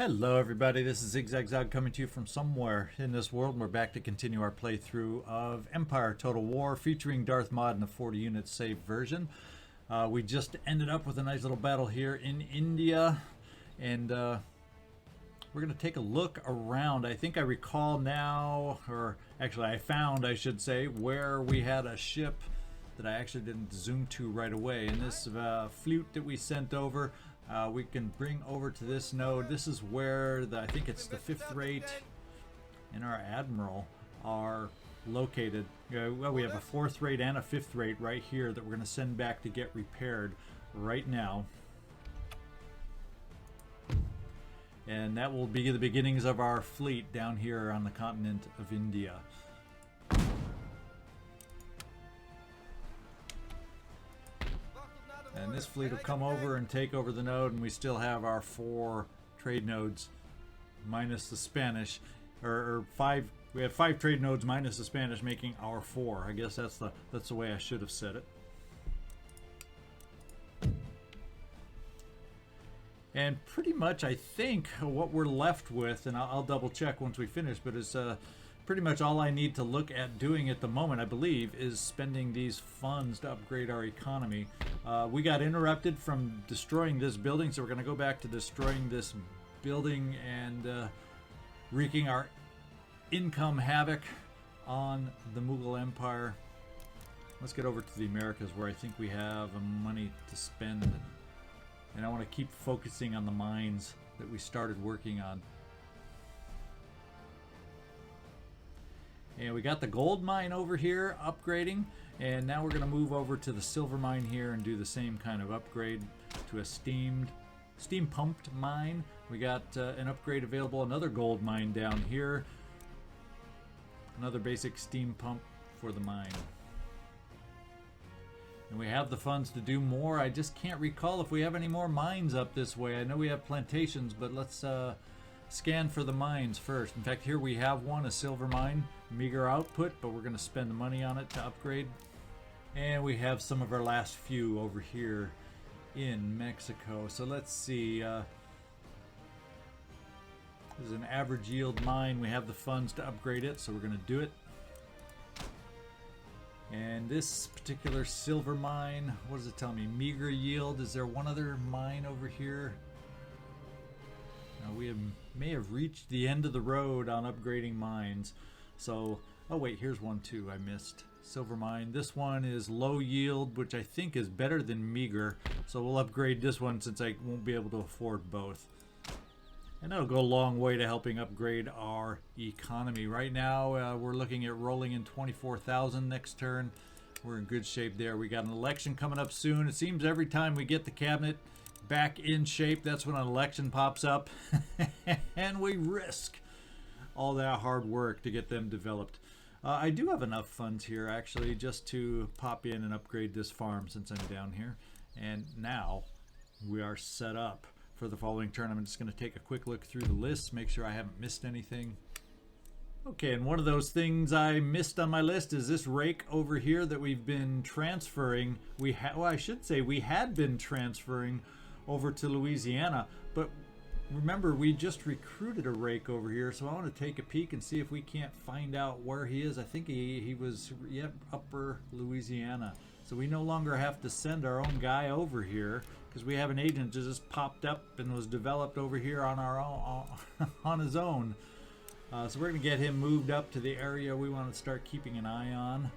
Hello everybody, this is ZigZagZog coming to you from somewhere in this world. We're back to continue our playthrough of Empire Total War featuring Darthmod in a 40 unit save version. We just ended up with a nice little battle here in India, and we're going to take a look around. I think I recall now, or actually I found, I should say, where we had a ship that I actually didn't zoom to right away. And this flute that we sent over, we can bring over to this node. This is where I think it's the 5th rate and our admiral are located. Well, we have a 4th rate and a 5th rate right here that we're going to send back to get repaired right now. And that will be the beginnings of our fleet down here on the continent of India. And this fleet will come over and take over the node, and we still have our 4 trade nodes minus the Spanish, or 5. We have 5 trade nodes minus the Spanish, making our 4. I guess that's the way I should have said it. And pretty much, I think what we're left with, and I'll double check once we finish, but it's pretty much all I need to look at doing at the moment, I believe, is spending these funds to upgrade our economy. We got interrupted from destroying this building, so we're going to go back to destroying this building and wreaking our income havoc on the Mughal Empire. Let's get over to the Americas, where I think we have money to spend. And I want to keep focusing on the mines that we started working on. And we got the gold mine over here upgrading, and now we're going to move over to the silver mine here and do the same kind of upgrade to a steam pumped mine. We got an upgrade available, another gold mine down here, another basic steam pump for the mine. And we have the funds to do more. I just can't recall if we have any more mines up this way. I know we have plantations, but let's scan for the mines first. In fact, here we have one, a silver mine. Meager output, but we're going to spend the money on it to upgrade. And we have some of our last few over here in Mexico. So let's see. This is an average yield mine. We have the funds to upgrade it, so we're going to do it. And this particular silver mine, what does it tell me? Meager yield. Is there one other mine over here? We may have reached the end of the road on upgrading mines. So, oh wait, here's one too I missed. Silver mine. This one is low yield, which I think is better than meager. So we'll upgrade this one since I won't be able to afford both. And that'll go a long way to helping upgrade our economy. Right now, we're looking at rolling in 24,000 next turn. We're in good shape there. We got an election coming up soon. It seems every time we get the cabinet back in shape, that's when an election pops up. And we risk all that hard work to get them developed. I do have enough funds here, actually, just to pop in and upgrade this farm since I'm down here. And now we are set up for the following turn. I'm just going to take a quick look through the list, make sure I haven't missed anything. Okay, and one of those things I missed on my list is this rake over here that we've been transferring. Well, I should say we had been transferring over to Louisiana, but remember, we just recruited a rake over here, so I want to take a peek and see if we can't find out where he is. I think he was, yep, upper Louisiana. So we no longer have to send our own guy over here because we have an agent that just popped up and was developed over here on our own, on his own. So we're going to get him moved up to the area we want to start keeping an eye on,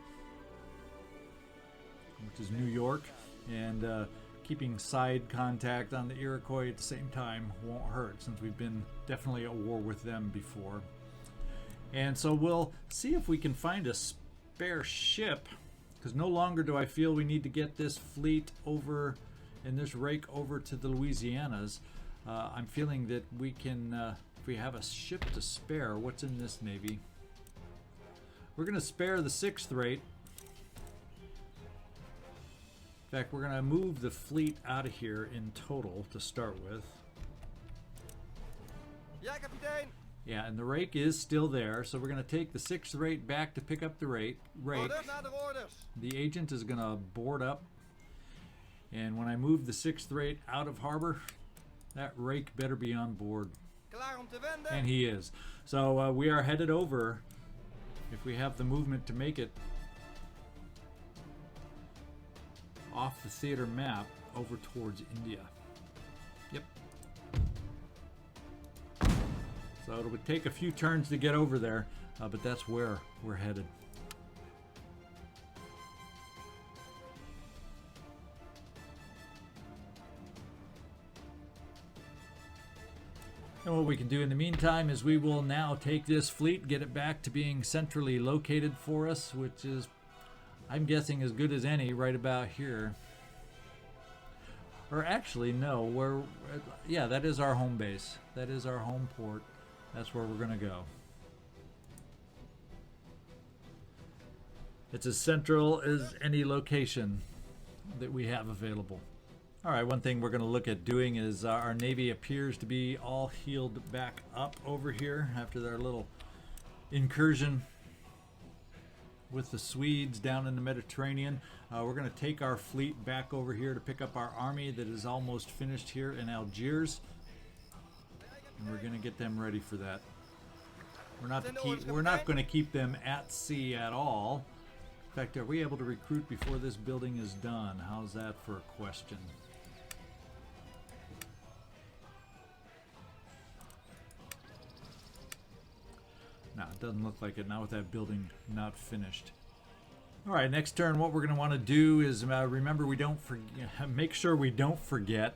which is New York, and keeping side contact on the Iroquois at the same time won't hurt, since we've been definitely at war with them before. And so we'll see if we can find a spare ship, because no longer do I feel we need to get this fleet over and this rake over to the Louisianas. I'm feeling that we can, if we have a ship to spare. What's in this navy? We're going to spare the 6th rate. In fact, we're going to move the fleet out of here in total to start with. Yeah, and the rake is still there, so we're going to take the 6th rate back to pick up the rake. The agent is going to board up, and when I move the 6th rate out of harbor, that rake better be on board. And he is. So we are headed over, if we have the movement to make it, off the theater map over towards India. Yep. So it would take a few turns to get over there, but that's where we're headed. And what we can do in the meantime is we will now take this fleet, get it back to being centrally located for us, which is, I'm guessing, as good as any right about here. Or actually, no, yeah, that is our home base. That is our home port. That's where we're going to go. It's as central as any location that we have available. All right, one thing we're going to look at doing is our Navy appears to be all healed back up over here after their little incursion with the Swedes down in the Mediterranean. We're going to take our fleet back over here to pick up our army that is almost finished here in Algiers. And we're going to get them ready for that. We're not going to keep them at sea at all. In fact, are we able to recruit before this building is done? How's that for a question? No, it doesn't look like it, not with that building not finished. All right, next turn, what we're going to want to do is remember, make sure we don't forget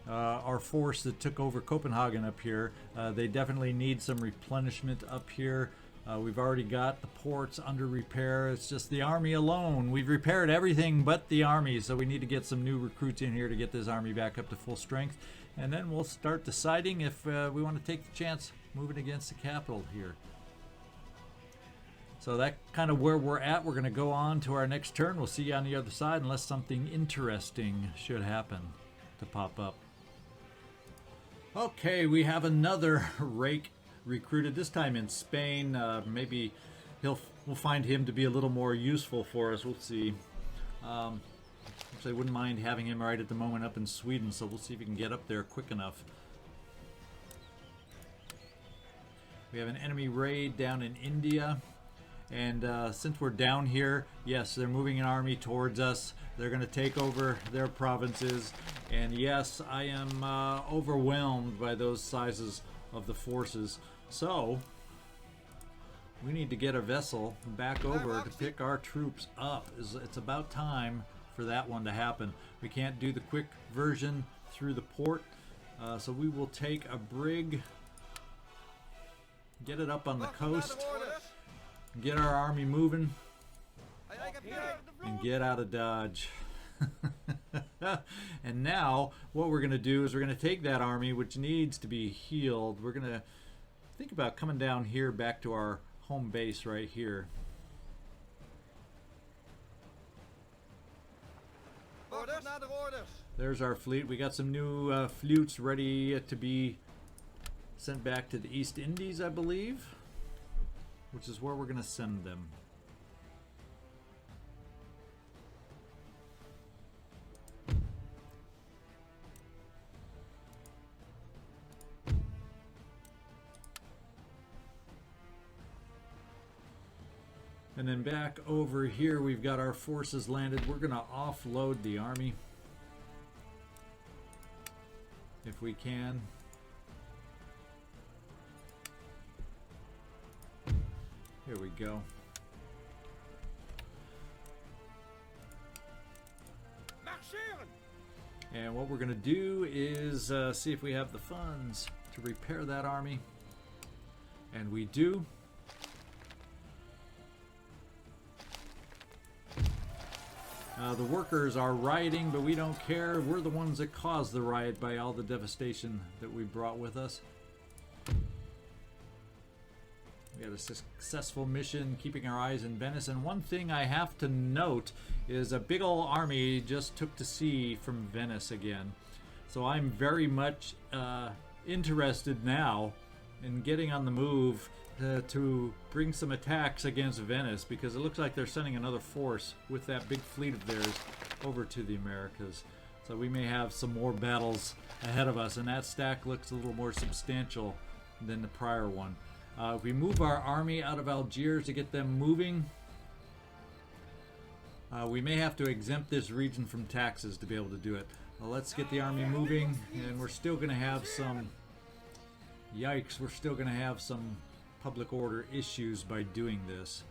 our force that took over Copenhagen up here. They definitely need some replenishment up here. We've already got the ports under repair. It's just the army alone. We've repaired everything but the army, so we need to get some new recruits in here to get this army back up to full strength. And then we'll start deciding if we want to take the chance moving against the capital here. So that's kind of where we're at. We're going to go on to our next turn. We'll see you on the other side unless something interesting should happen to pop up. Okay, we have another rake recruited, this time in Spain. Maybe we'll find him to be a little more useful for us. We'll see. Actually, I wouldn't mind having him right at the moment up in Sweden, so we'll see if we can get up there quick enough. We have an enemy raid down in India. And since we're down here, yes, they're moving an army towards us. They're going to take over their provinces. And yes, I am overwhelmed by those sizes of the forces. So, we need to get a vessel back over to pick our troops up. It's about time for that one to happen. We can't do the quick version through the port. So we will take a brig, get it up on the coast, get our army moving, and get out of Dodge. And now what we're going to do is we're going to take that army, which needs to be healed. We're going to think about coming down here back to our home base right here. There's our fleet. We got some new flutes ready to be sent back to the East Indies, I believe, which is where we're going to send them. And then back over here, we've got our forces landed. We're going to offload the army if we can. Here we go. And what we're going to do is see if we have the funds to repair that army. And we do. The workers are rioting, but we don't care. We're the ones that caused the riot by all the devastation that we brought with us. We had a successful mission keeping our eyes in Venice. And one thing I have to note is a big old army just took to sea from Venice again. So I'm very much interested now in getting on the move to bring some attacks against Venice, because it looks like they're sending another force with that big fleet of theirs over to the Americas. So we may have some more battles ahead of us, and that stack looks a little more substantial than the prior one. If we move our army out of Algiers to get them moving, we may have to exempt this region from taxes to be able to do it. Well, let's get the army moving, and we're still going to have some... Yikes, we're still going to have some public order issues by doing this.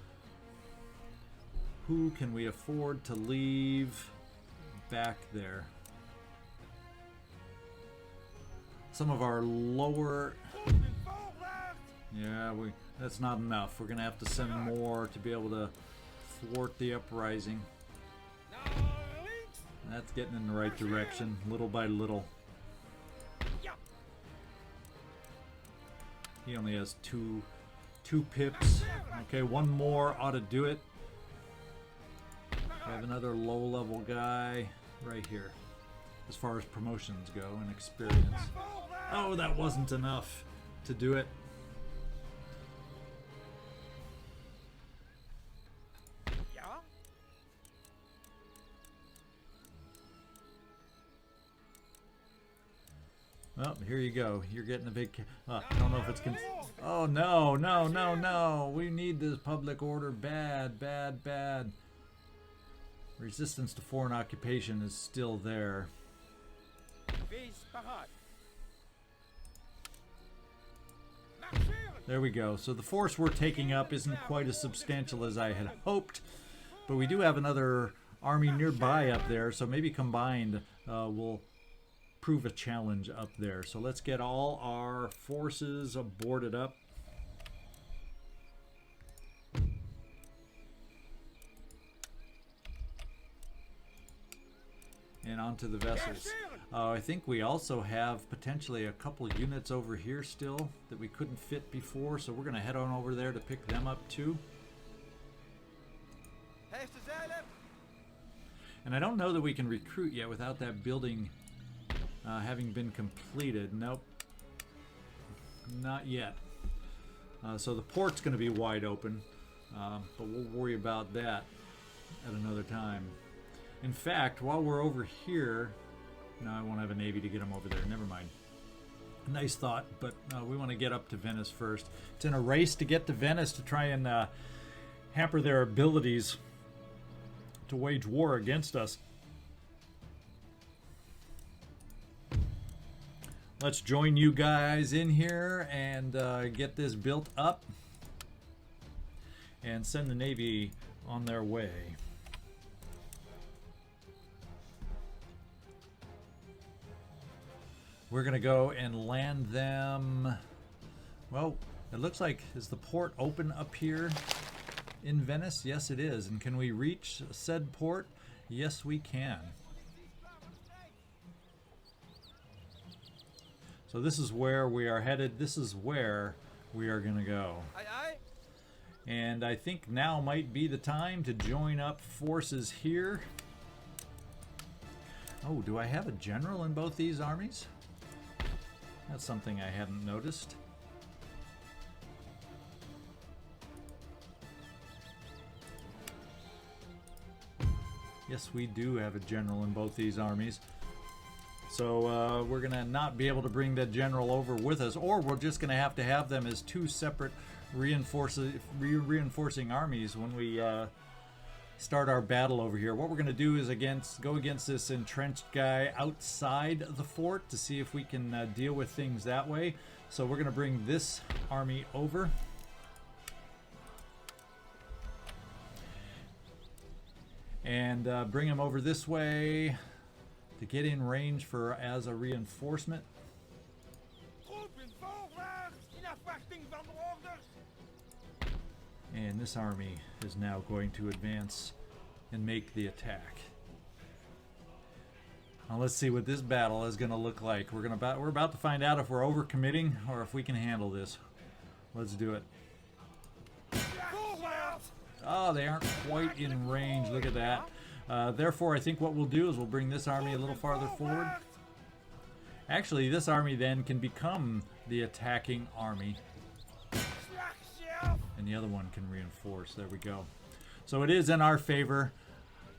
Who can we afford to leave back there? Some of our lower... Yeah, that's not enough. We're going to have to send more to be able to thwart the uprising. That's getting in the right direction, little by little. He only has two pips. Okay, one more ought to do it. I have another low-level guy right here, as far as promotions go and experience. Oh, that wasn't enough to do it. Well, here you go. You're getting a big... I don't know if it's... Oh, no, no, no, no. We need this public order bad, bad, bad. Resistance to foreign occupation is still there. There we go. So the force we're taking up isn't quite as substantial as I had hoped, but we do have another army nearby up there, so maybe combined we'll prove a challenge up there. So let's get all our forces boarded up. And onto the vessels. I think we also have potentially a couple units over here still that we couldn't fit before, so we're going to head on over there to pick them up too. And I don't know that we can recruit yet without that building having been completed. Nope. Not yet. So the port's going to be wide open, but we'll worry about that at another time. In fact, while we're over here... No, I won't have a navy to get them over there. Never mind. Nice thought, but we want to get up to Venice first. It's in a race to get to Venice to try and hamper their abilities to wage war against us. Let's join you guys in here and get this built up and send the Navy on their way. We're going to go and land them. Well, it looks like, is the port open up here in Venice? Yes, it is. And can we reach said port? Yes, we can. So this is where we are headed. This is where we are going to go. And I think now might be the time to join up forces here. Oh, do I have a general in both these armies? That's something I hadn't noticed. Yes, we do have a general in both these armies. So we're going to not be able to bring that general over with us, or we're just going to have them as two separate reinforcing armies when we start our battle over here. What we're going to do is go against this entrenched guy outside the fort to see if we can deal with things that way. So we're going to bring this army over. And bring him over this way to get in range as a reinforcement. And this army is now going to advance and make the attack. Now let's see what this battle is going to look like. We're about to find out if we're overcommitting or if we can handle this. Let's do it. Oh, they aren't quite in range. Look at that. Therefore, I think what we'll do is we'll bring this army a little farther forward. Actually, this army then can become the attacking army. And the other one can reinforce. There we go. So it is in our favor.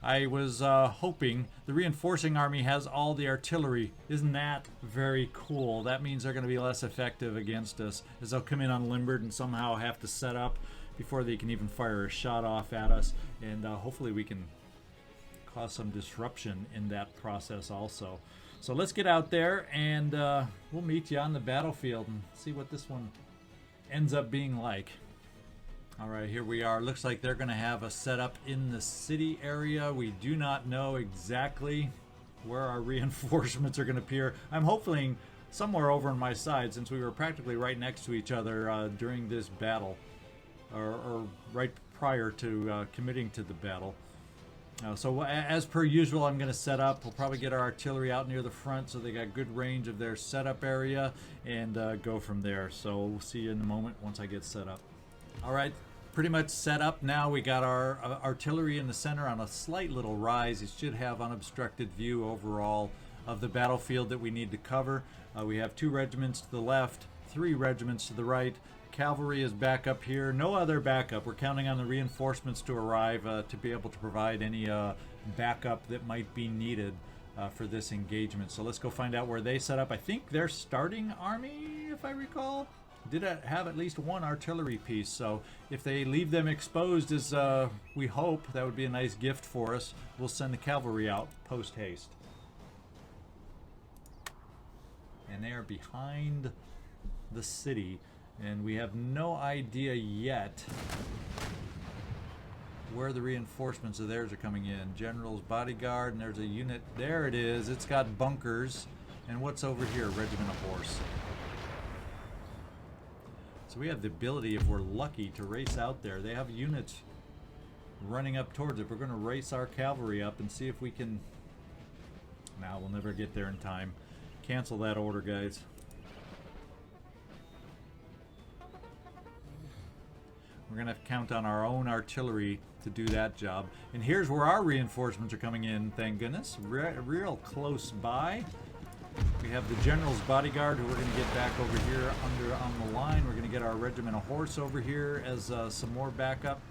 I was hoping the reinforcing army has all the artillery. Isn't that very cool? That means they're going to be less effective against us, as they'll come in unlimbered and somehow have to set up before they can even fire a shot off at us. And hopefully we can cause some disruption in that process also. So let's get out there, and we'll meet you on the battlefield and see what this one ends up being like. All right, here we are. Looks like they're going to have a setup in the city area. We do not know exactly where our reinforcements are going to appear. I'm hoping somewhere over on my side, since we were practically right next to each other during this battle, or right prior to committing to the battle. So as per usual, I'm going to set up. We'll probably get our artillery out near the front so they got good range of their setup area, and go from there. So we'll see you in a moment once I get set up. All right. Pretty much set up now. We got our artillery in the center on a slight little rise. It should have unobstructed view overall of the battlefield that we need to cover. We have 2 regiments to the left, 3 regiments to the right. Cavalry is back up here. No other backup. We're counting on the reinforcements to arrive to be able to provide any backup that might be needed for this engagement. So let's go find out where they set up. I think their starting army, if I recall, did have at least 1 artillery piece, so if they leave them exposed, as we hope, that would be a nice gift for us. We'll send the cavalry out post haste. And they are behind the city, and we have no idea yet where the reinforcements of theirs are coming in. General's bodyguard, and there's a unit. There it is. It's got bunkers. And what's over here? Regiment of horse. So we have the ability, if we're lucky, to race out there. They have units running up towards it. We're going to race our cavalry up and see if we can... Nah, we'll never get there in time. Cancel that order, guys. We're going to have to count on our own artillery to do that job. And here's where our reinforcements are coming in, thank goodness. Real close by. We have the general's bodyguard, who we're going to get back over here on the line. We're going to get our regiment of horse over here as some more backup.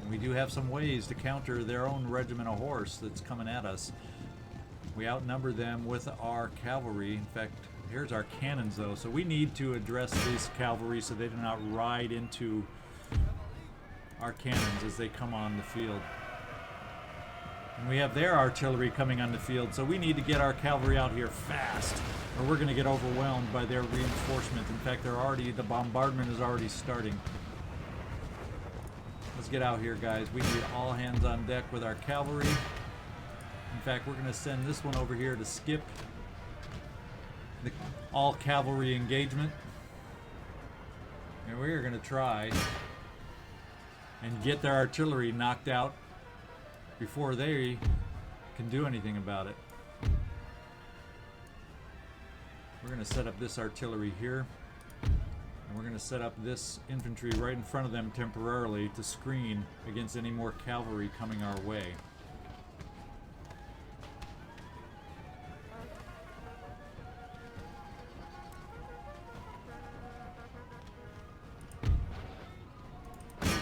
And we do have some ways to counter their own regiment of horse that's coming at us. We outnumber them with our cavalry. In fact, here's our cannons, though. So we need to address this cavalry so they do not ride into our cannons as they come on the field. And we have their artillery coming on the field, so we need to get our cavalry out here fast, or we're going to get overwhelmed by their reinforcement. In fact, the bombardment is already starting. Let's get out here, guys. We need all hands on deck with our cavalry. In fact, we're going to send this one over here to skip the all cavalry engagement. And we're going to try and get their artillery knocked out before they can do anything about it. We're going to set up this artillery here, and we're going to set up this infantry right in front of them temporarily to screen against any more cavalry coming our way.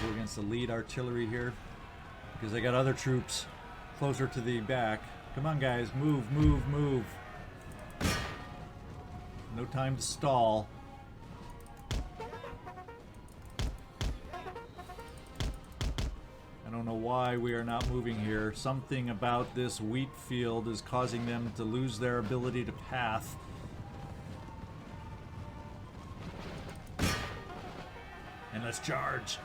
We're against the lead artillery here, because they got other troops closer to the back. Come on, guys, move, move, move. No time to stall. I don't know why we are not moving here. Something about this wheat field is causing them to lose their ability to path. And let's charge.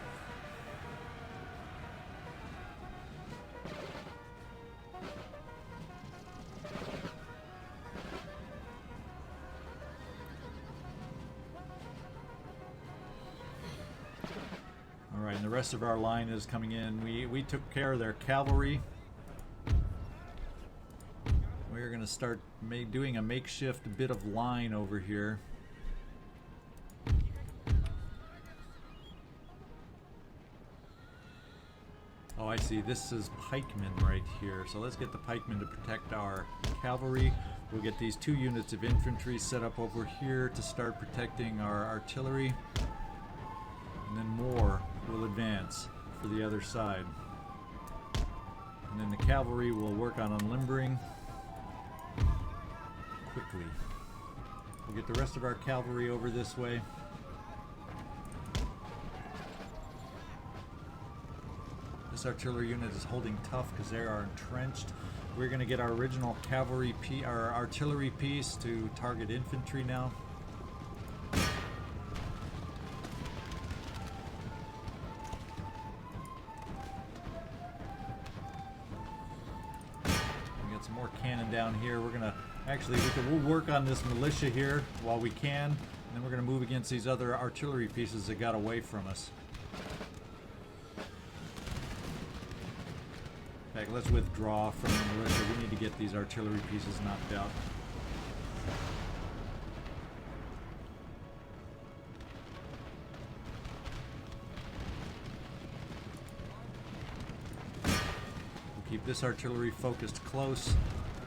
Alright, and the rest of our line is coming in. We took care of their cavalry. We're going to start doing a makeshift bit of line over here. Oh, I see. This is pikemen right here. So let's get the pikemen to protect our cavalry. We'll get these 2 units of infantry set up over here to start protecting our artillery. And then more will advance for the other side. And then the cavalry will work on unlimbering quickly. We'll get the rest of our cavalry over this way. This artillery unit is holding tough because they are entrenched. We're going to get our original cavalry our artillery piece to target infantry now. We got some more cannon down here. We're going to actually we'll work on this militia here while we can, and then we're going to move against these other artillery pieces that got away from us. In fact, let's withdraw from the militia. We need to get these artillery pieces knocked out. We'll keep this artillery focused close.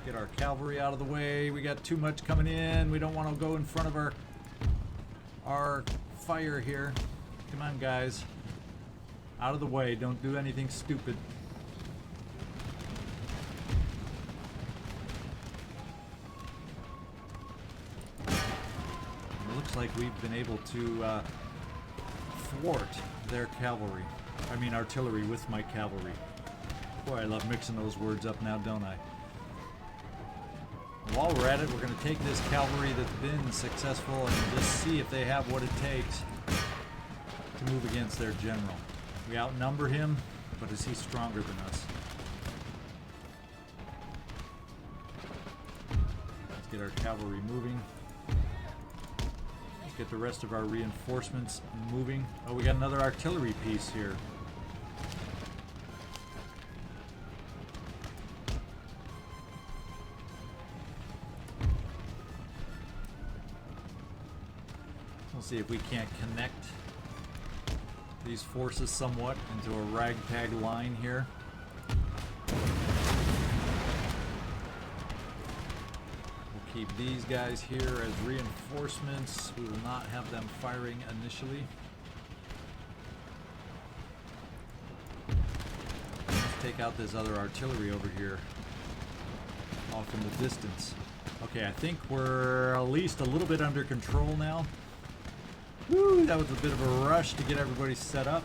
Get our cavalry out of the way. We got too much coming in. We don't want to go in front of our fire here. Come on, guys. Out of the way. Don't do anything stupid. Like we've been able to thwart their cavalry. I mean artillery with my cavalry. Boy, I love mixing those words up now, don't I? While we're at it, we're going to take this cavalry that's been successful and just see if they have what it takes to move against their general. We outnumber him, but is he stronger than us? Let's get our cavalry moving. Get the rest of our reinforcements moving. Oh, we got another artillery piece here. We'll see if we can't connect these forces somewhat into a ragtag line here. Keep these guys here as reinforcements. We will not have them firing initially. Let's take out this other artillery over here off in the distance. Okay, I think we're at least a little bit under control now. Woo, that was a bit of a rush to get everybody set up.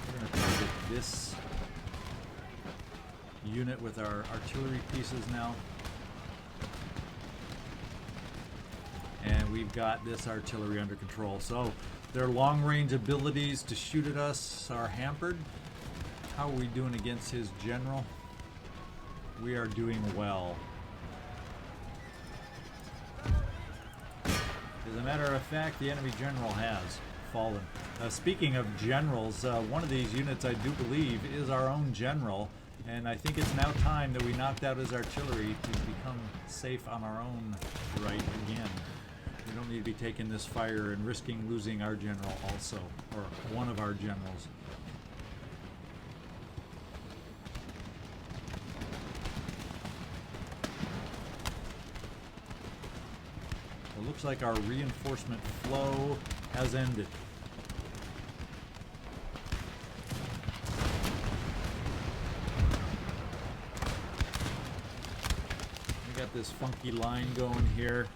We're going to target this unit with our artillery pieces now. And we've got this artillery under control. So their long-range abilities to shoot at us are hampered. How are we doing against his general? We are doing well. As a matter of fact, the enemy general has fallen. Speaking of generals, one of these units I do believe is our own general. And I think it's now time that we knocked out his artillery to become safe on our own right again. We don't need to be taking this fire and risking losing our general also, or one of our generals. It looks like our reinforcement flow has ended. This funky line going here.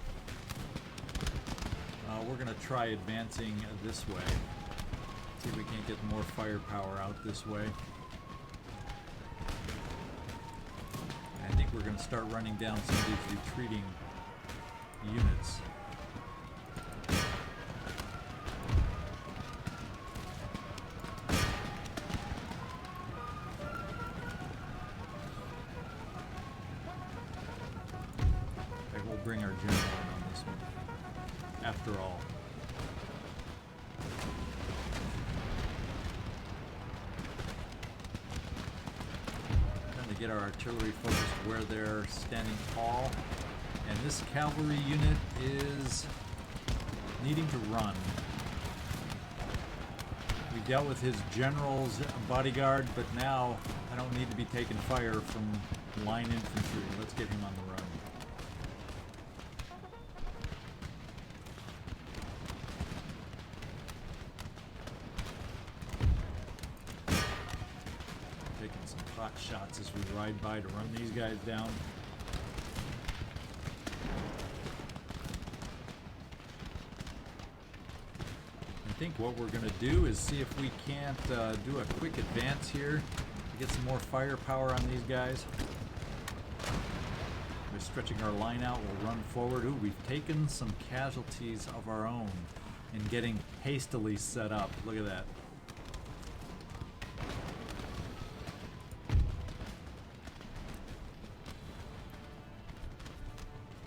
We're going to try advancing this way. See if we can't get more firepower out this way. I think we're going to start running down some of these retreating units. Bring our general in on this one, after all. Trying to get our artillery focused where they're standing tall. And this cavalry unit is needing to run. We dealt with his general's bodyguard, but now I don't need to be taking fire from line infantry. Let's get him on the run. pot shots as we ride by to run these guys down. I think what we're going to do is see if we can't do a quick advance here to get some more firepower on these guys. By stretching our line out, we'll run forward. Ooh, we've taken some casualties of our own in getting hastily set up. Look at that.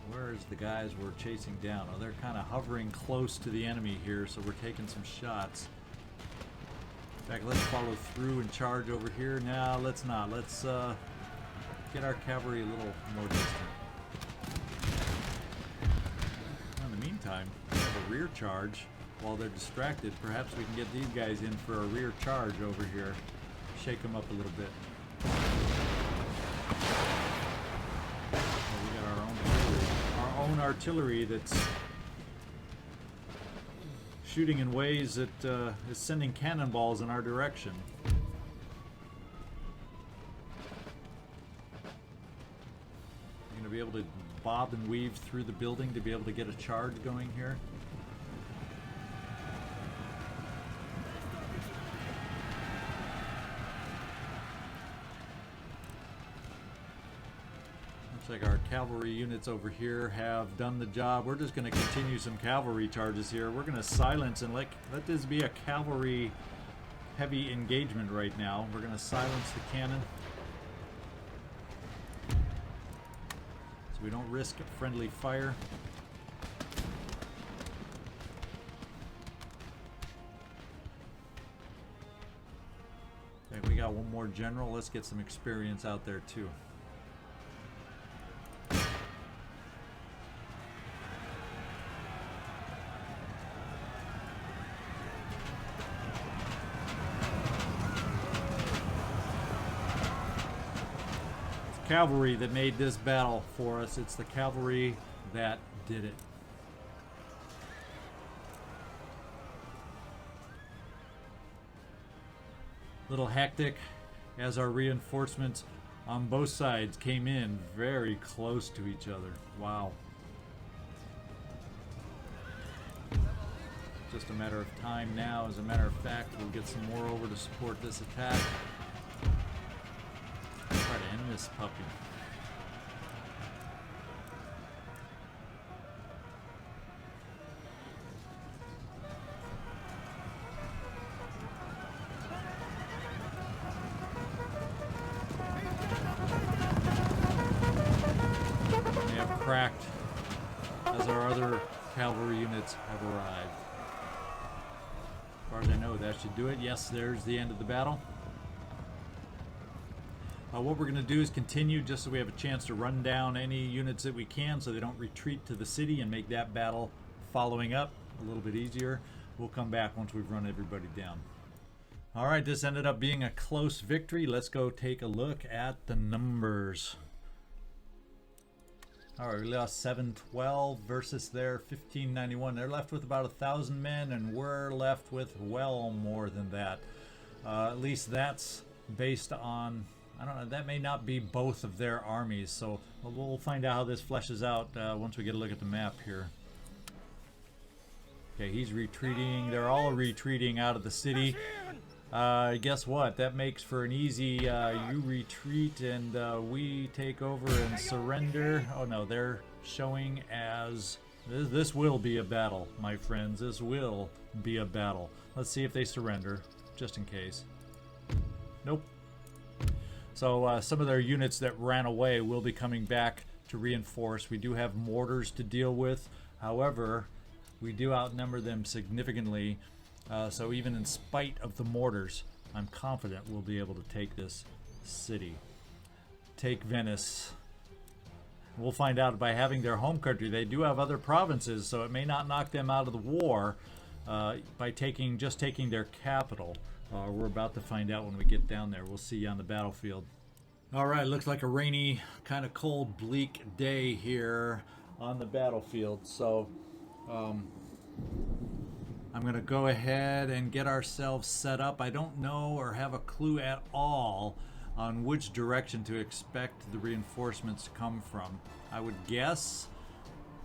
Where's the guys we're chasing down? Oh, they're kind of hovering close to the enemy here, so we're taking some shots. In fact, let's follow through and charge over here. No, let's not. Let's get our cavalry a little more distant. In the meantime, we have a rear charge. While they're distracted, perhaps we can get these guys in for a rear charge over here. Shake them up a little bit. We got our own artillery that's shooting in ways that is sending cannonballs in our direction. You're going to be able to bob and weave through the building to be able to get a charge going here. Looks like our cavalry units over here have done the job. We're just going to continue some cavalry charges here. We're going to silence and let this be a cavalry heavy engagement right now. We're going to silence the cannon so we don't risk friendly fire. Okay, we got one more general. Let's get some experience out there too. Cavalry that made this battle for us. It's the cavalry that did it. Little hectic as our reinforcements on both sides came in very close to each other. Wow. Just a matter of time now. As a matter of fact, we'll get some more over to support this attack. Try to end this puppy. They have cracked as our other cavalry units have arrived. As far as I know, that should do it. Yes, there's the end of the battle. What we're going to do is continue just so we have a chance to run down any units that we can so they don't retreat to the city and make that battle following up a little bit easier. We'll come back once we've run everybody down. All right, this ended up being a close victory. Let's go take a look at the numbers. All right, we lost 712 versus their 1591. They're left with about 1,000 men, and we're left with well more than that. At least that's based on... I don't know, that may not be both of their armies, so we'll find out how this fleshes out once we get a look at the map here. Okay, he's retreating. They're all retreating out of the city. Guess what? That makes for an easy you retreat and we take over and surrender. Oh no, they're showing as... This will be a battle, my friends. This will be a battle. Let's see if they surrender, just in case. Nope. So some of their units that ran away will be coming back to reinforce. We do have mortars to deal with. However, we do outnumber them significantly. So even in spite of the mortars, I'm confident we'll be able to take this city. Take Venice. We'll find out by having their home country. They do have other provinces, so it may not knock them out of the war by just taking their capital. We're about to find out when we get down there. We'll see you on the battlefield. All right, looks like a rainy, kind of cold, bleak day here on the battlefield. So I'm going to go ahead and get ourselves set up. I don't know or have a clue at all on which direction to expect the reinforcements to come from. I would guess,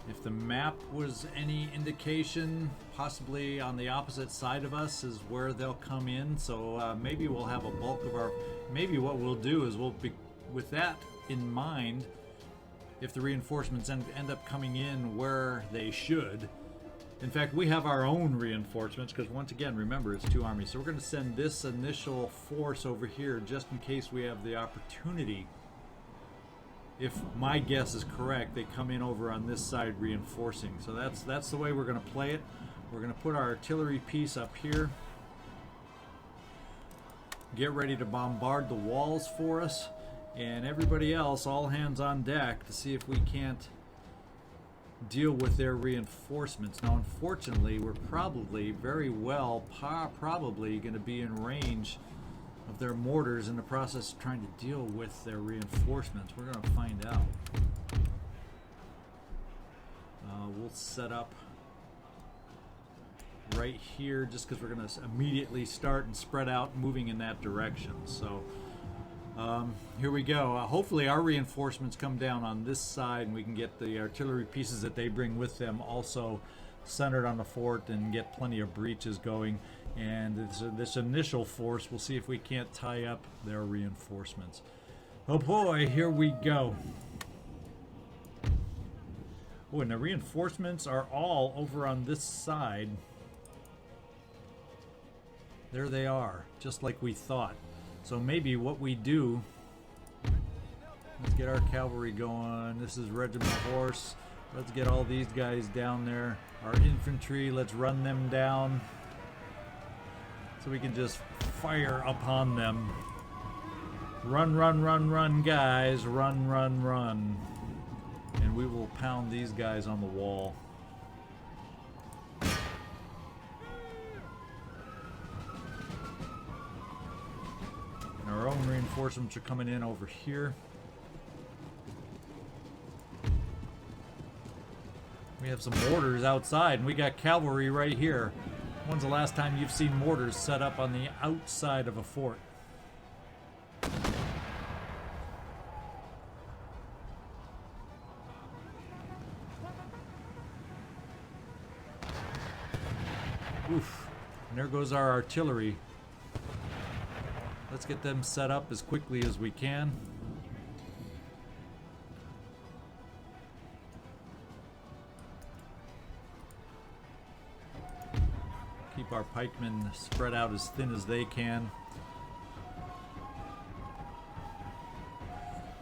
if the map was any indication, possibly on the opposite side of us is where they'll come in. So maybe we'll have a bulk of our... Maybe what we'll do is we'll be... With that in mind, if the reinforcements end up coming in where they should... In fact, we have our own reinforcements, because once again, remember, it's 2 armies. So we're going to send this initial force over here just in case we have the opportunity. If my guess is correct, they come in over on this side reinforcing. So that's the way we're going to play it. We're going to put our artillery piece up here. Get ready to bombard the walls for us. And everybody else, all hands on deck to see if we can't deal with their reinforcements. Now, unfortunately, we're probably very well probably going to be in range of their mortars in the process of trying to deal with their reinforcements. We're going to find out. We'll set up right here just because we're going to immediately start and spread out moving in that direction. So here we go. Hopefully our reinforcements come down on this side and we can get the artillery pieces that they bring with them also centered on the fort and get plenty of breaches going. And this initial force, we'll see if we can't tie up their reinforcements. Oh boy, here we go. Oh, and the reinforcements are all over on this side. There they are, just like we thought. So maybe what we do, let's get our cavalry going. This is regiment horse. Let's get all these guys down there. Our infantry, let's run them down so we can just fire upon them. Run, run, run, run, guys. Run, run, run. And we will pound these guys on the wall. Our own reinforcements are coming in over here. We have some mortars outside, and we got cavalry right here. When's the last time you've seen mortars set up on the outside of a fort? Oof. And there goes our artillery. Let's get them set up as quickly as we can. Keep our pikemen spread out as thin as they can.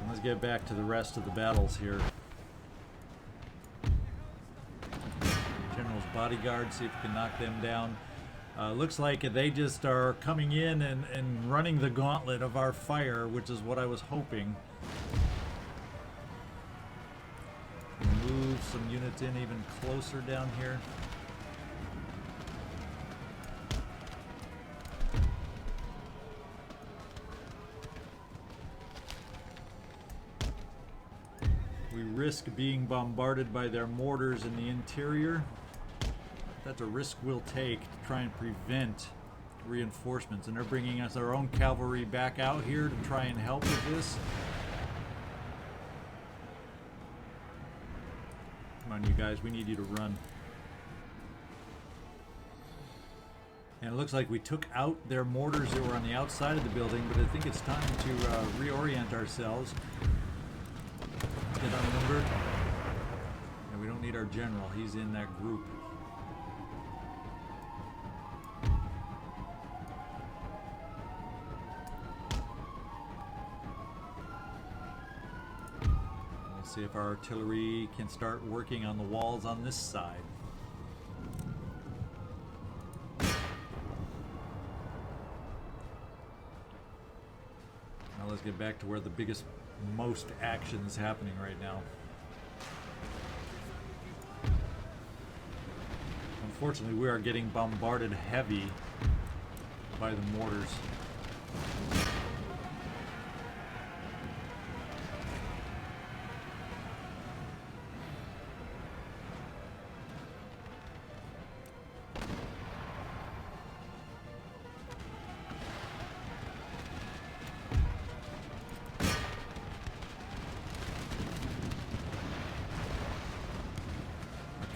And let's get back to the rest of the battles here. General's bodyguard, see if we can knock them down. Looks like they just are coming in and running the gauntlet of our fire, which is what I was hoping. Move some units in even closer down here. We risk being bombarded by their mortars in the interior. That's a risk we'll take to try and prevent reinforcements. And they're bringing us our own cavalry back out here to try and help with this. Come on, you guys, we need you to run. And it looks like we took out their mortars that were on the outside of the building, but I think it's time to reorient ourselves. Get outnumbered. And we don't need our general, he's in that group. See if our artillery can start working on the walls on this side. Now let's get back to where the most action is happening right now. Unfortunately, we are getting bombarded heavy by the mortars.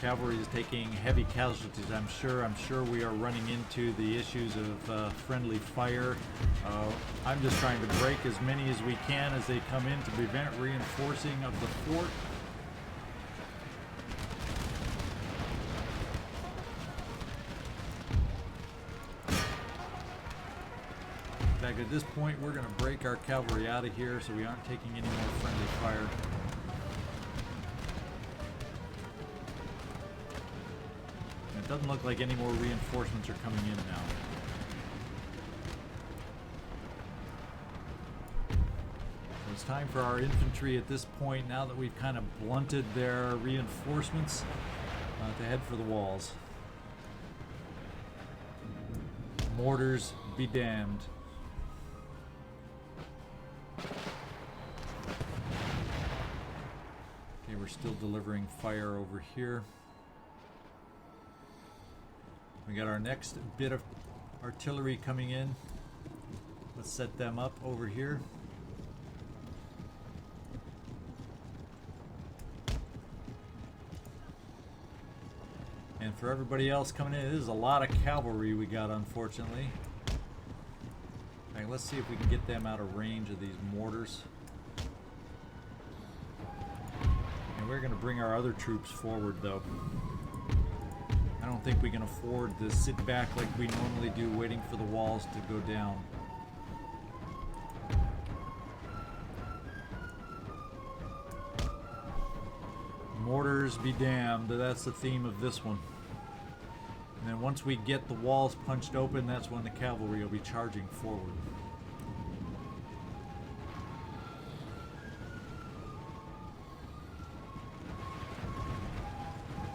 cavalry is taking heavy casualties. I'm sure we are running into the issues of friendly fire. I'm just trying to break as many as we can as they come in to prevent reinforcing of the fort. In fact, at this point, we're going to break our cavalry out of here so we aren't taking any more friendly fire. It doesn't look like any more reinforcements are coming in now. So it's time for our infantry at this point, now that we've kind of blunted their reinforcements, to head for the walls. Mortars be damned. Okay, we're still delivering fire over here. We got our next bit of artillery coming in. Let's set them up over here. And for everybody else coming in, this is a lot of cavalry we got, unfortunately. All right, let's see if we can get them out of range of these mortars. And we're going to bring our other troops forward, though. I don't think we can afford to sit back like we normally do, waiting for the walls to go down. Mortars be damned, that's the theme of this one. And then once we get the walls punched open, that's when the cavalry will be charging forward.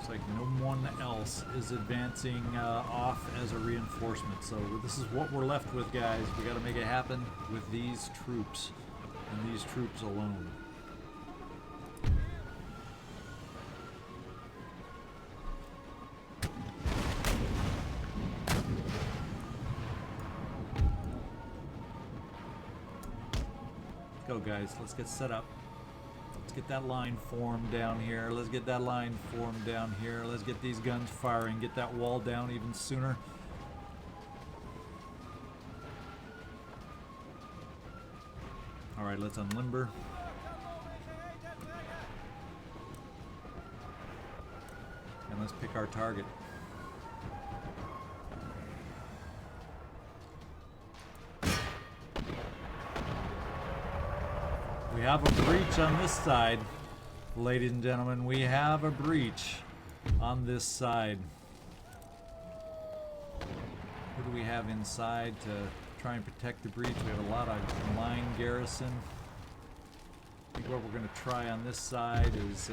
Like no one else is advancing off as a reinforcement. So this is what we're left with, guys. We got to make it happen with these troops and these troops alone. Go, guys. Let's get set up. Get that line formed down here. Let's get that line formed down here. Let's get these guns firing. Get that wall down even sooner. Alright, let's unlimber. And let's pick our target. We have a breach on this side, ladies and gentlemen. We have a breach on this side. What do we have inside to try and protect the breach? We have a lot of line garrison. I think what we're going to try on this side is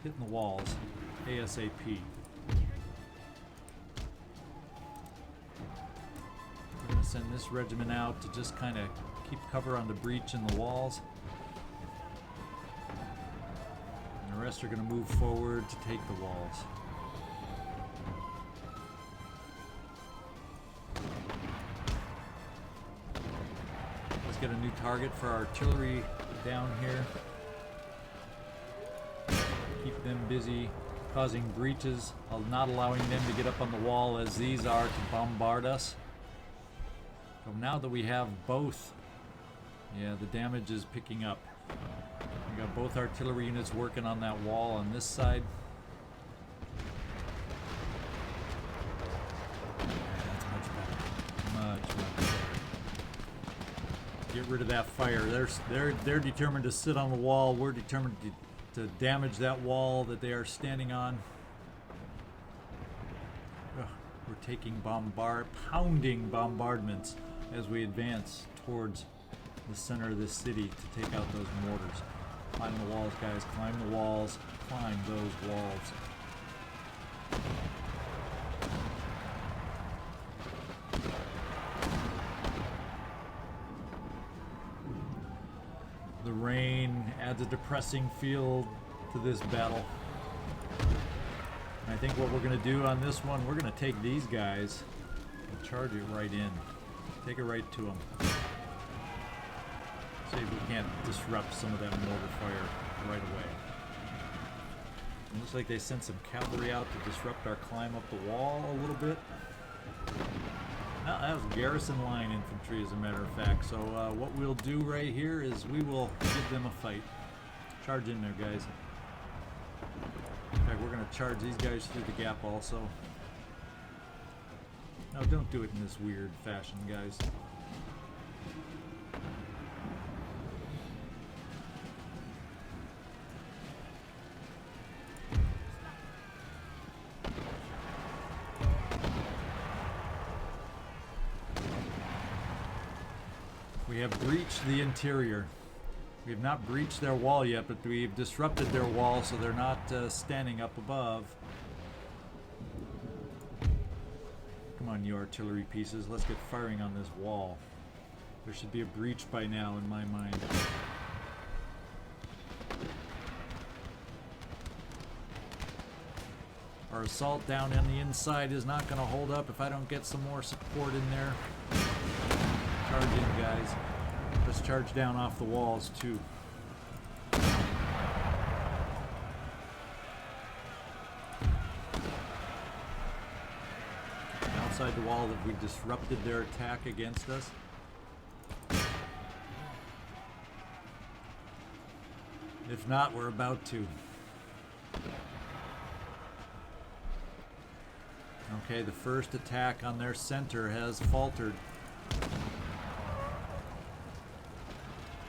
hitting the walls ASAP. We're going to send this regiment out to just kind of keep cover on the breach and the walls. The rest are going to move forward to take the walls. Let's get a new target for artillery down here. Keep them busy causing breaches, not allowing them to get up on the wall as these are to bombard us. So now that we have both, yeah, the damage is picking up. We got both artillery units working on that wall on this side. That's much better. Much better. Get rid of that fire. They're determined to sit on the wall. We're determined to damage that wall that they are standing on. We're taking pounding bombardments as we advance towards the center of this city to take out those mortars. Climb the walls, guys. Climb the walls. Climb those walls. The rain adds a depressing feel to this battle. And I think what we're going to do on this one, we're going to take these guys and charge it right in. Take it right to them. See if we can't disrupt some of that mortar fire right away. It looks like they sent some cavalry out to disrupt our climb up the wall a little bit. No, that was garrison line infantry, as a matter of fact. So what we'll do right here is we will give them a fight. Charge in there, guys. In fact, we're going to charge these guys through the gap also. No, don't do it in this weird fashion, guys. We have breached the interior. We have not breached their wall yet, but we've disrupted their wall so they're not standing up above. Come on, you artillery pieces. Let's get firing on this wall. There should be a breach by now in my mind. Our assault down on the inside is not going to hold up if I don't get some more support in there. Charge in, guys. Let's charge down off the walls, too. Outside the wall, that we disrupted their attack against us. If not, we're about to. Okay, the first attack on their center has faltered.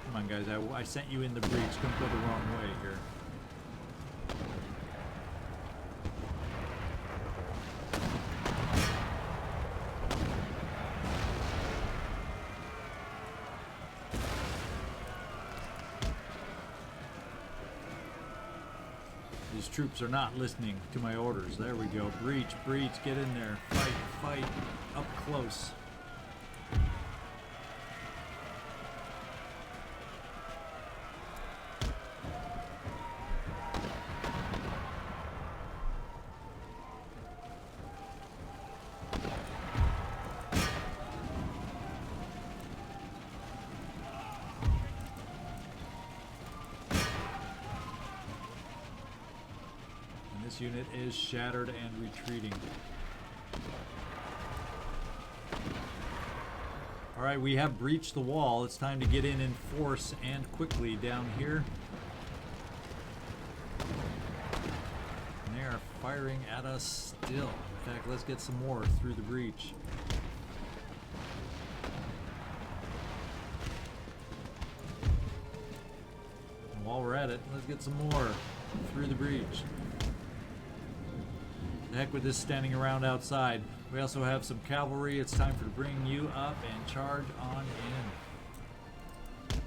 Come on, guys, I sent you in the breach. Don't go the wrong way here. These troops are not listening to my orders. There we go. Breach, breach, get in there. Fight, fight, up close. Unit is shattered and retreating. Alright, we have breached the wall. It's time to get in force and quickly down here. And they are firing at us still. In fact, let's get some more through the breach. And while we're at it, let's get some more through the breach. The heck with this standing around outside. We also have some cavalry. It's time to bring you up and charge on in.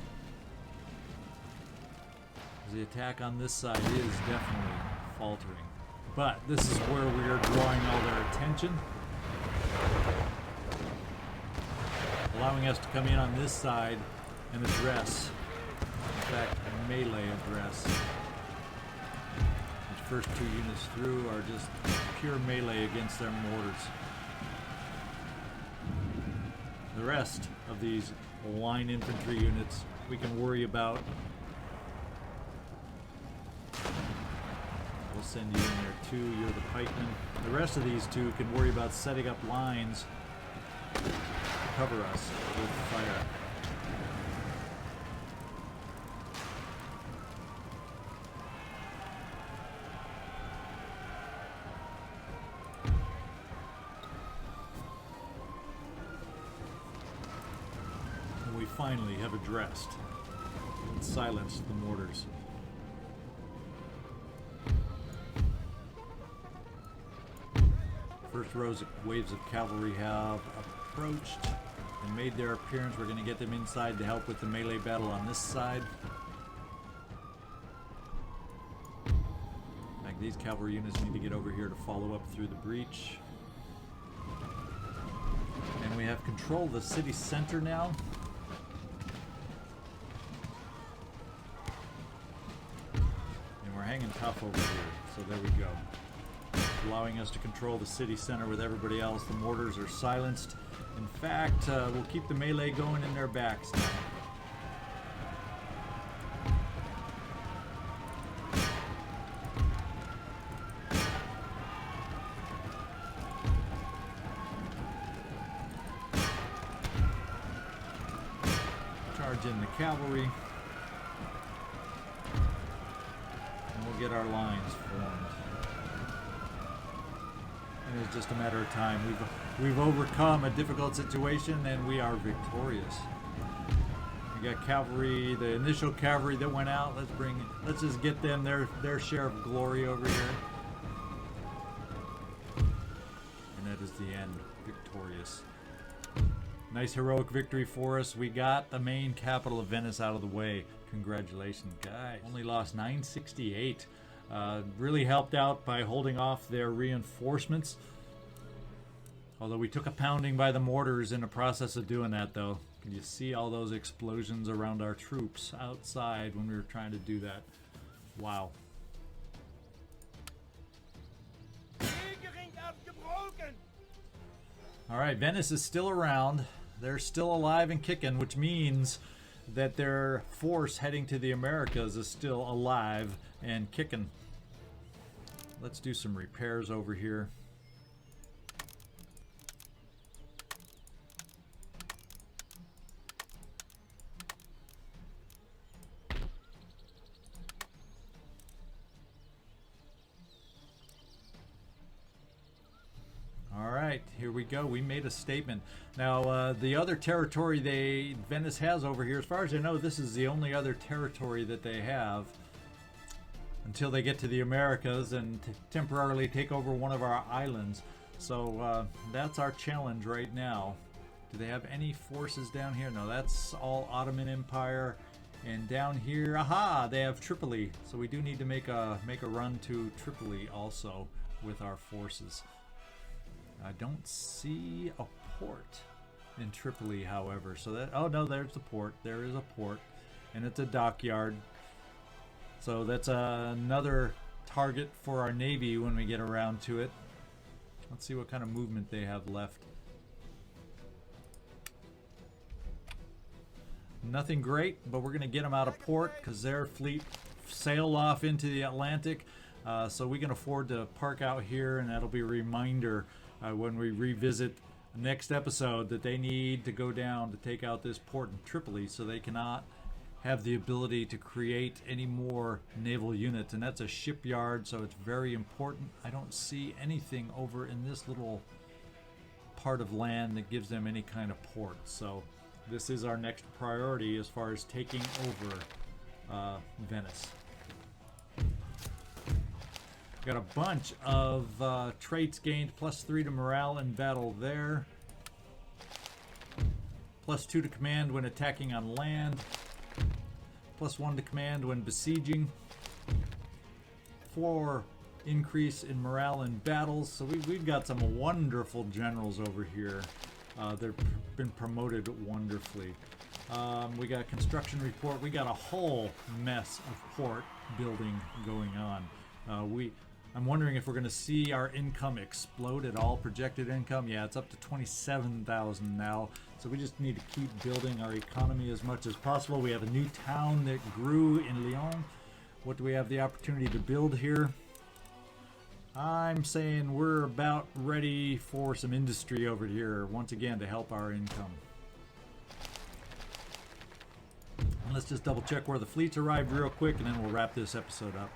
The attack on this side is definitely faltering. But this is where we are drawing all their attention. Allowing us to come in on this side and address. In fact, a melee address. First two units through are just pure melee against their mortars. The rest of these line infantry units we can worry about. We'll send you in there too. You're the pikemen. The rest of these two can worry about setting up lines to cover us with fire. Finally have addressed and silenced the mortars. First waves of cavalry have approached and made their appearance. We're going to get them inside to help with the melee battle on this side. In fact, these cavalry units need to get over here to follow up through the breach. And we have control of the city center now. Hanging tough over here, so there we go. Allowing us to control the city center with everybody else. The mortars are silenced. In fact, we'll keep the melee going in their backs now. Charge in the cavalry. And we'll get our lines formed. And it's just a matter of time. We've overcome a difficult situation and we are victorious. We got cavalry, the initial cavalry that went out. Let's just get them their share of glory over here. And that is the end. Victorious. Nice heroic victory for us. We got the main capital of Venice out of the way. Congratulations, guys. Only lost 968. Really helped out by holding off their reinforcements. Although we took a pounding by the mortars in the process of doing that, though. Can you see all those explosions around our troops outside when we were trying to do that? Wow. Alright, Venice is still around. They're still alive and kicking, which means that their force heading to the Americas is still alive and kicking. Let's do some repairs over here. Here we go. We made a statement. Now, the other territory Venice has over here, as far as I know, this is the only other territory that they have until they get to the Americas and temporarily take over one of our islands. So that's our challenge right now. Do they have any forces down here? No, that's all Ottoman Empire. And down here, aha, they have Tripoli. So we do need to make a run to Tripoli also with our forces. I don't see a port in Tripoli, however. So that, oh no, there's the port. There is a port, and it's a dockyard. So that's another target for our navy when we get around to it. Let's see what kind of movement they have left. Nothing great, but we're going to get them out of port because their fleet sailed off into the Atlantic. So we can afford to park out here, and that'll be a reminder when we revisit the next episode that they need to go down to take out this port in Tripoli, so they cannot have the ability to create any more naval units. And that's a shipyard, so it's very important. I don't see anything over in this little part of land that gives them any kind of port. So this is our next priority as far as taking over Venice. Got a bunch of traits gained, +3 to morale in battle there. +2 to command when attacking on land. +1 to command when besieging. 4 increase in morale in battles. So we've got some wonderful generals over here. They've been promoted wonderfully. We got construction report. We got a whole mess of port building going on. I'm wondering if we're going to see our income explode at all. Projected income, yeah, it's up to 27,000 now. So we just need to keep building our economy as much as possible. We have a new town that grew in Lyon. What do we have the opportunity to build here? I'm saying we're about ready for some industry over here once again to help our income. And let's just double check where the fleets arrived real quick, and then we'll wrap this episode up.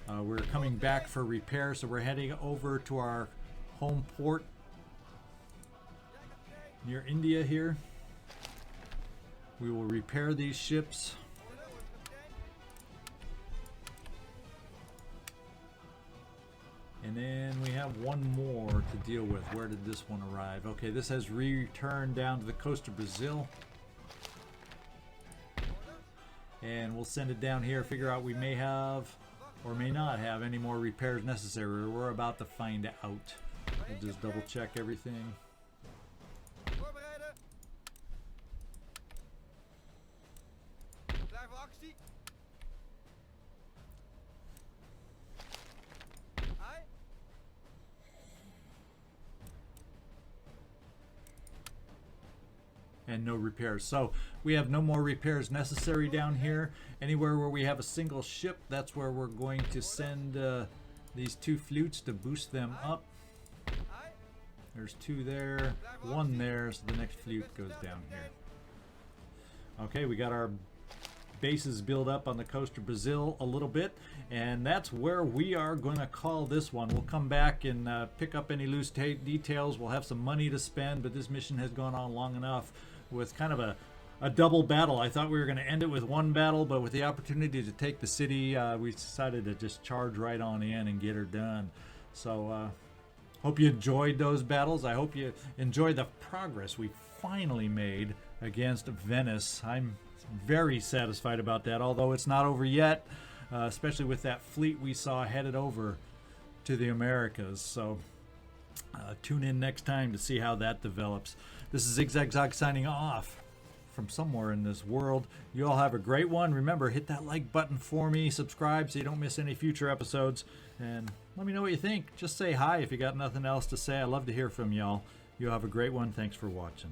We're coming back for repair, so we're heading over to our home port near India here. We will repair these ships. And then we have one more to deal with. Where did this one arrive? Okay, this has returned down to the coast of Brazil. And we'll send it down here, figure out we may have or may not have any more repairs necessary. We're about to find out. We'll just double check everything. And no repairs. So we have no more repairs necessary down here. Anywhere where we have a single ship, that's where we're going to send these 2 flutes to boost them up. There's 2 there, 1 there, so the next flute goes down here. Okay, we got our bases built up on the coast of Brazil a little bit, and that's where we are going to call this one. We'll come back and pick up any loose details. We'll have some money to spend, but this mission has gone on long enough with kind of a double battle. I thought we were going to end it with one battle, but with the opportunity to take the city, we decided to just charge right on in and get her done. So hope you enjoyed those battles. I hope you enjoyed the progress we finally made against Venice. I'm very satisfied about that, although it's not over yet, especially with that fleet we saw headed over to the Americas. So tune in next time to see how that develops. This is ZigZagZog signing off from somewhere in this world. You all have a great one. Remember, hit that like button for me, subscribe so you don't miss any future episodes, and let me know what you think. Just say hi if you got nothing else to say. I love to hear from y'all. You have a great one. Thanks for watching.